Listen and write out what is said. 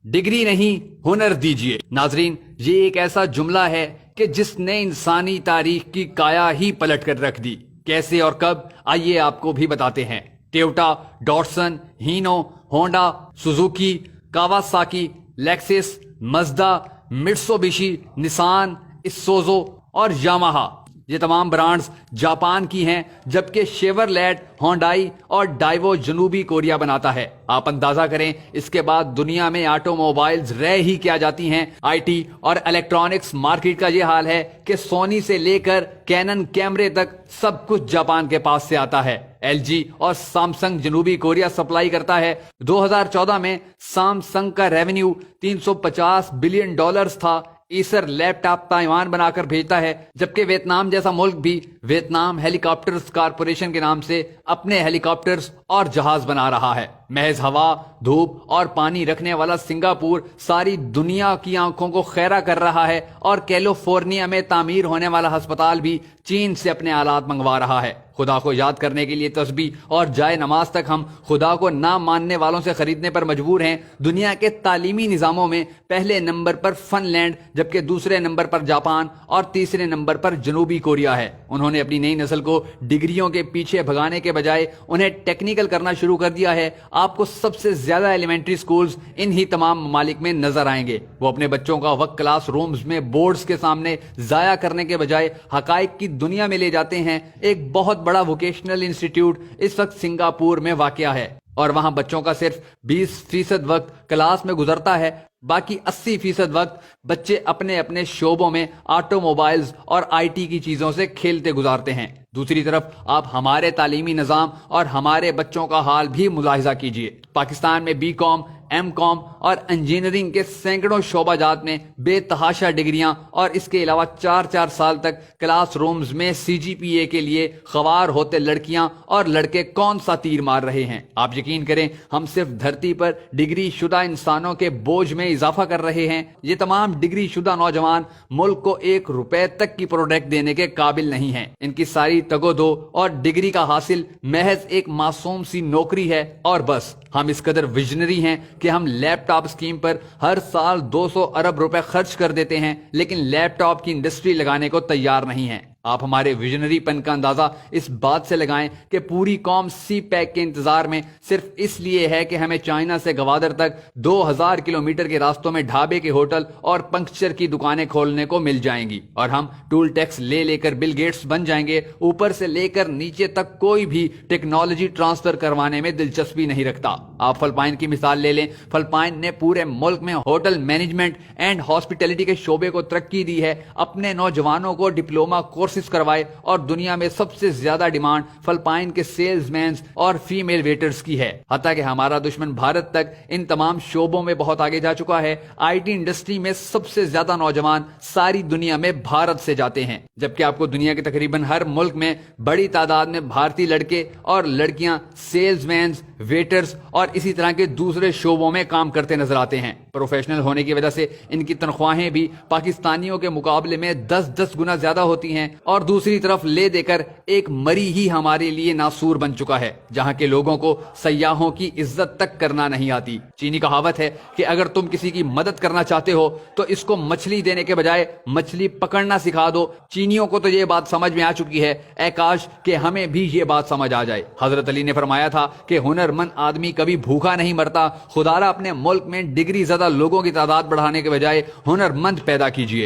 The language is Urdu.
ڈگری نہیں ہنر دیجیے۔ ناظرین، یہ ایک ایسا جملہ ہے کہ جس نے انسانی تاریخ کی کایا ہی پلٹ کر رکھ دی۔ کیسے اور کب، آئیے آپ کو بھی بتاتے ہیں۔ Toyota, Datsun, Hino, Honda, Suzuki, Kawasaki, Lexus, Mazda, Mitsubishi, Nissan, Isuzu اور یاماہا، یہ تمام برانڈز جاپان کی ہیں، جبکہ شیورلیٹ، ہونڈائی اور ڈائیوو جنوبی کوریا بناتا ہے۔ آپ اندازہ کریں اس کے بعد دنیا میں آٹو موبائلز رہ ہی کیا جاتی ہیں۔ آئی ٹی اور الیکٹرانکس مارکیٹ کا یہ حال ہے کہ سونی سے لے کر کینن کیمرے تک سب کچھ جاپان کے پاس سے آتا ہے۔ ایل جی اور سامسنگ جنوبی کوریا سپلائی کرتا ہے۔ 2014 میں سامسنگ کا ریونیو $350 بلین تھا۔ ایسر لیپ ٹاپ تائیوان بنا کر بھیجتا ہے، جبکہ ویتنام جیسا ملک بھی ویتنام ہیلی کاپٹرز کارپوریشن کے نام سے اپنے ہیلی کاپٹرز اور جہاز بنا رہا ہے۔ محض ہوا، دھوپ اور پانی رکھنے والا سنگاپور ساری دنیا کی آنکھوں کو خیرہ کر رہا ہے، اور کیلیفورنیا میں تعمیر ہونے والا ہسپتال بھی چین سے اپنے آلات منگوا رہا ہے۔ خدا کو یاد کرنے کے لیے تسبیح اور جائے نماز تک ہم خدا کو نہ ماننے والوں سے خریدنے پر مجبور ہیں۔ دنیا کے تعلیمی نظاموں میں پہلے نمبر پر فن لینڈ، جبکہ دوسرے نمبر پر جاپان اور تیسرے نمبر پر جنوبی کوریا ہے۔ انہوں نے اپنی نئی نسل کو ڈگریوں کے پیچھے بھگانے کے بجائے انہیں ٹیکنیکل کرنا شروع کر دیا ہے۔ آپ کو سب سے زیادہ ایلیمنٹری سکولز انہی تمام ممالک میں نظر آئیں گے۔ وہ اپنے بچوں کا وقت کلاس رومز میں بورڈز کے سامنے ضائع کرنے کے بجائے حقائق کی دنیا میں لے جاتے ہیں۔ ایک بہت بڑا ووکیشنل انسٹیٹیوٹ اس وقت سنگاپور میں واقع ہے، اور وہاں بچوں کا صرف 20% وقت کلاس میں گزرتا ہے۔ باقی 80% وقت بچے اپنے اپنے شعبوں میں آٹو موبائلز اور آئی ٹی کی چیزوں سے کھیلتے گزارتے ہیں۔ دوسری طرف آپ ہمارے تعلیمی نظام اور ہمارے بچوں کا حال بھی ملاحظہ کیجئے۔ پاکستان میں بی کام، ایم کام اور انجینئرنگ کے سینکڑوں شعبہ جات میں بے تحاشا ڈگریاں، اور اس کے علاوہ 4 سال تک کلاس رومز میں CGPA کے لیے خوار ہوتے لڑکیاں اور لڑکے کون سا تیر مار رہے ہیں۔ آپ یقین کریں، ہم صرف دھرتی پر ڈگری شدہ انسانوں کے بوجھ میں اضافہ کر رہے ہیں۔ یہ تمام ڈگری شدہ نوجوان ملک کو $1 تک کی پروڈکٹ دینے کے قابل نہیں ہیں۔ ان کی ساری تگو دو اور ڈگری کا حاصل محض ایک معصوم سی نوکری ہے، اور بس۔ ہم اس قدر ویژنری ہیں کہ ہم لیپ ٹاپ اسکیم پر ہر سال 200 ارب روپے خرچ کر دیتے ہیں، لیکن لیپ ٹاپ کی انڈسٹری لگانے کو تیار نہیں ہیں۔ آپ ہمارے ویژنری پن کا اندازہ اس بات سے لگائیں کہ پوری قوم سی پیک کے انتظار میں صرف اس لیے ہے کہ ہمیں چائنا سے گوادر تک 2000 کلومیٹر کے راستوں میں ڈھابے کے ہوٹل اور پنکچر کی دکانیں کھولنے کو مل جائیں گی، اور ہم ٹول ٹیکس لے کر بل گیٹس بن جائیں گے۔ اوپر سے لے کر نیچے تک کوئی بھی ٹیکنالوجی ٹرانسفر کروانے میں دلچسپی نہیں رکھتا۔ آپ فلپائن کی مثال لے لیں۔ فلپائن نے پورے ملک میں ہوٹل مینجمنٹ اینڈ ہاسپٹیلٹی کے شعبے کو ترقی دی ہے۔ اپنے نوجوانوں کو ڈپلوما کورسز کروائے، اور دنیا میں سب سے زیادہ ڈیمانڈ فلپائن کے سیلز مینز اور فیمیل ویٹرز کی ہے۔ حتیٰ کہ ہمارا دشمن بھارت تک ان تمام شعبوں میں بہت آگے جا چکا ہے۔ آئی ٹی انڈسٹری میں سب سے زیادہ نوجوان ساری دنیا میں بھارت سے جاتے ہیں، جبکہ آپ کو دنیا کے تقریباً ہر ملک میں بڑی تعداد میں بھارتی لڑکے اور لڑکیاں سیلز مینز، ویٹرز اور اسی طرح کے دوسرے شعبوں میں کام کرتے نظر آتے ہیں۔ پروفیشنل ہونے کی وجہ سے ان کی تنخواہیں بھی پاکستانیوں کے مقابلے میں 10 گنا زیادہ ہوتی ہیں، اور دوسری طرف لے دے کر ایک مری ہی ہمارے لیے ناسور بن چکا ہے، جہاں کے لوگوں کو سیاحوں کی عزت تک کرنا نہیں آتی۔ چینی کہاوت ہے کہ اگر تم کسی کی مدد کرنا چاہتے ہو تو اس کو مچھلی دینے کے بجائے مچھلی پکڑنا سکھا دو۔ چینیوں کو تو یہ بات سمجھ میں آ چکی ہے، اے کاش کہ ہمیں بھی یہ بات سمجھ آ جائے۔ حضرت علی نے فرمایا تھا کہ ہنرمند آدمی کبھی بھوکا نہیں مرتا۔ خدا را اپنے ملک میں ڈگری زدہ لوگوں کی تعداد بڑھانے کے بجائے ہنرمند پیدا کیجیے۔